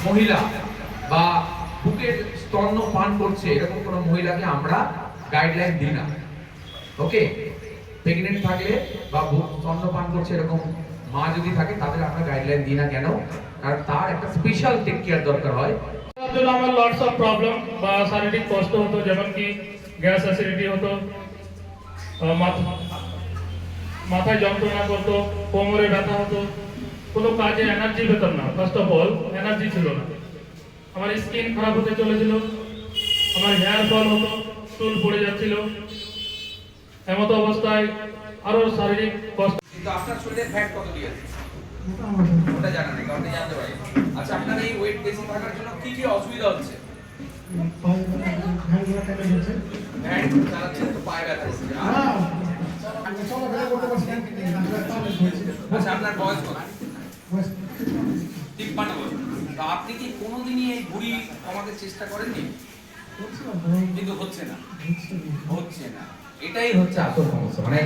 মহিলা বা বুকের স্তন্য পান করছে এরকম কোনো মহিলাকে আমরা গাইডলাইন দিই না। ওকে, প্রেগনেন্ট থাকলে বা স্তন্য পান করছে এরকম মা যদি থাকে তাদের আমরা গাইডলাইন দিই না। কেন? কারণ তার একটা স্পেশাল টেক কেয়ার দরকার হয়। তার জন্য আমার লটস অফ প্রবলেম বা শারীরিক কষ্ট হতো, যেমন কি গ্যাস অ্যাসিডিটি হতো, মাথায় যন্ত্রণা করতো, কোমরে ব্যথা হতো, কোনো কাজে এনার্জি পেতাম না। ফার্স্ট অফ অল এনার্জি ছিল না, আমার স্কিন খারাপ হতে চলেছিল, আমার হেয়ার ফল হতো, চুল পড়ে যাচ্ছিল। এমতো অবস্থায় আরো শারীরিক কষ্ট। কিন্তু আপনার শরীরে ফ্যাট কতটি আছে ওটা জানা নেই, কারণ জানতে পারি। আচ্ছা, আপনার এই ওয়েট বেশি থাকার জন্য কি কি অসুবিধা হচ্ছে? ভ্যান চালাচ্ছেন তো পায়ে ব্যথা হচ্ছে। আচ্ছা, আপনার বয়স কত? 53 বছর। তো আপনি কি কোনোদিনই এই ভুঁড়ি কমাতে চেষ্টা করেননি? কিন্তু হচ্ছে না, এটাই হচ্ছে আসল সমস্যা। মানে